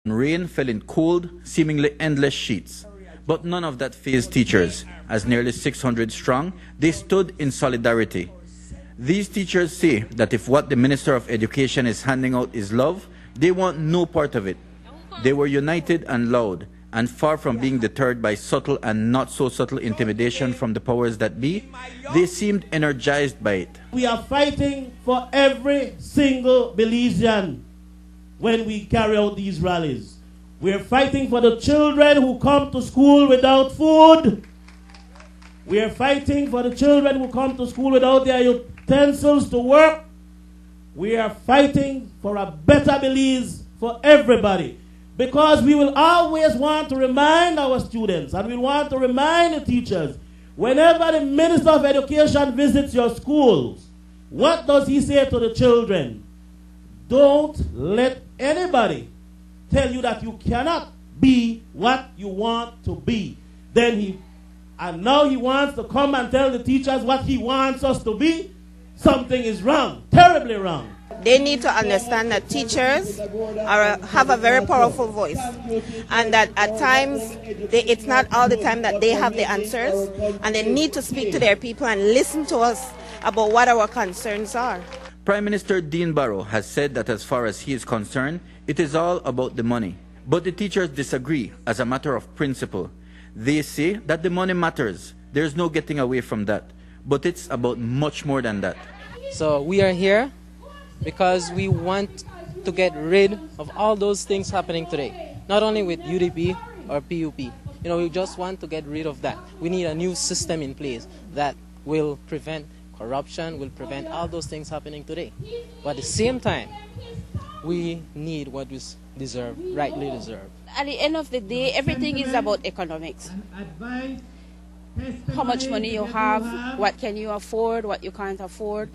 Rain fell in cold, seemingly endless sheets. But none of that fazed teachers. As nearly 600 strong, they stood in solidarity. These teachers say that if what the Minister of Education is handing out is love, they want no part of it. They were united and loud, and far from being deterred by subtle and not so subtle intimidation from the powers that be, they seemed energized by it. We are fighting for every single Belizean when we carry out these rallies. We are fighting for the children who come to school without food. We are fighting for the children who come to school without their utensils to work. We are fighting for a better Belize for everybody. Because we will always want to remind our students and we want to remind the teachers, whenever the Minister of Education visits your schools, what does he say to the children? Don't let anybody tell you that you cannot be what you want to be. And now he wants to come and tell the teachers what he wants us to be. Something is wrong, terribly wrong. They need to understand that teachers have a very powerful voice, and that at times it's not all the time that they have the answers, and they need to speak to their people and listen to us about what our concerns are. Prime Minister Dean Barrow has said that as far as he is concerned, it is all about the money. But the teachers disagree as a matter of principle. They say that the money matters. There's no getting away from that. But it's about much more than that. So we are here because we want to get rid of all those things happening today. Not only with UDP or PUP. We just want to get rid of that. We need a new system in place that will prevent corruption, will prevent all those things happening today. But at the same time, we need what we deserve, rightly deserve. At the end of the day, everything is about economics. How much money you have, what can you afford, what you can't afford,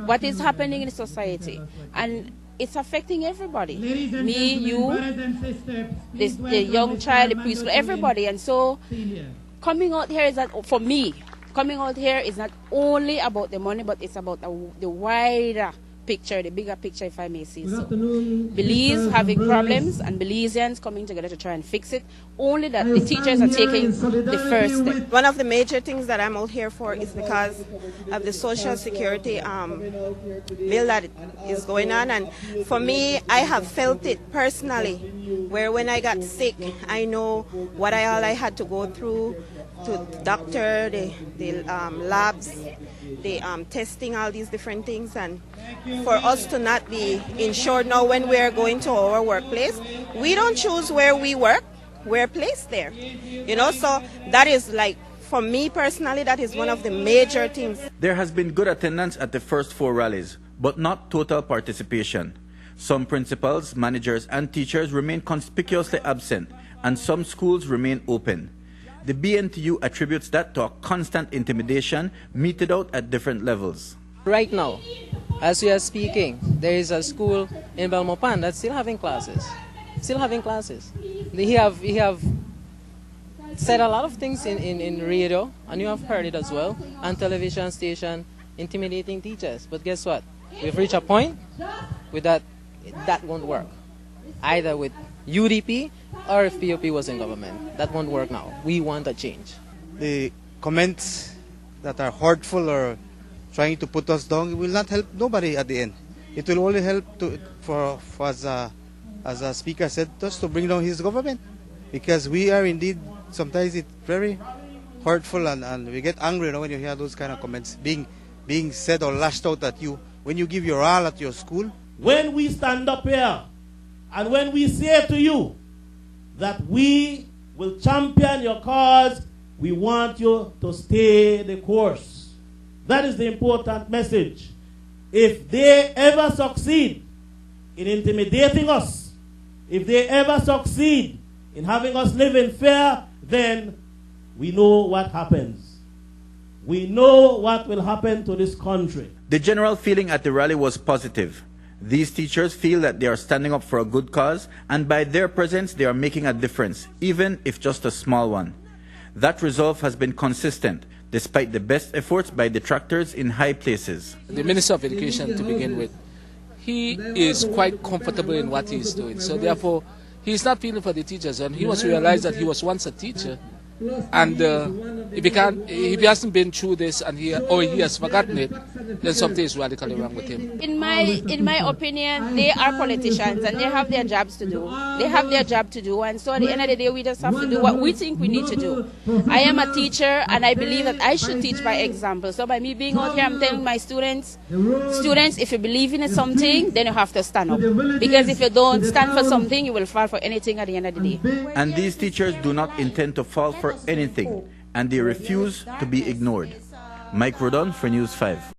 what is happening in society. And it's affecting everybody. Me, you, the young child, the preschool, everybody. And so coming out here is that, for me, coming out here is not only about the money, but it's about the wider picture, the bigger picture, if I may say so. Belize having problems and Belizeans coming together to try and fix it. Only that the teachers are taking the first step. One of the major things that I'm out here for is because of the Social Security bill that is going on. And for me, I have felt it personally, where when I got sick, I know what all I had to go through, to the doctor, the labs, the testing, all these different things. And for us to not be insured now when we're going to our workplace, we don't choose where we work, we're placed there. So that is, like, for me personally, that is one of the major things. There has been good attendance at the first 4 rallies, but not total participation. Some principals, managers, and teachers remain conspicuously absent, and some schools remain open. The B.N.T.U. attributes that to a constant intimidation meted out at different levels. Right now, as we are speaking, there is a school in Belmopan that's still having classes. He have said a lot of things in radio, and you have heard it as well, on television station, intimidating teachers. But guess what? We've reached a point with that won't work. Either with UDP or if PUP was in government. That won't work now. We want a change. The comments that are hurtful or trying to put us down will not help nobody at the end. It will only help for as a speaker said, just to bring down his government. Because we are indeed, sometimes it's very hurtful and we get angry when you hear those kind of comments being said or lashed out at you when you give your all at your school. When we stand up here and when we say to you that we will champion your cause, we want you to stay the course. That is the important message. If they ever succeed in intimidating us, if they ever succeed in having us live in fear, then we know what happens. We know what will happen to this country. The general feeling at the rally was positive. These teachers feel that they are standing up for a good cause, and by their presence they are making a difference, even if just a small one. That resolve has been consistent, despite the best efforts by detractors in high places. The Minister of Education, to begin with, he is quite comfortable in what he is doing. So therefore, he's not feeling for the teachers, and he must realize that he was once a teacher. And if he hasn't been through this and he has forgotten it, then something is radically wrong with him. In my opinion, they are politicians and they have their jobs to do. They have their job to do, and so at the end of the day, we just have to do what we think we need to do. I am a teacher, and I believe that I should teach by example. So by me being out here, I'm telling my students, if you believe in something, then you have to stand up. Because if you don't stand for something, you will fall for anything at the end of the day. And these teachers do not intend to fall for anything, and they refuse to be ignored. Mike Rodon for News 5.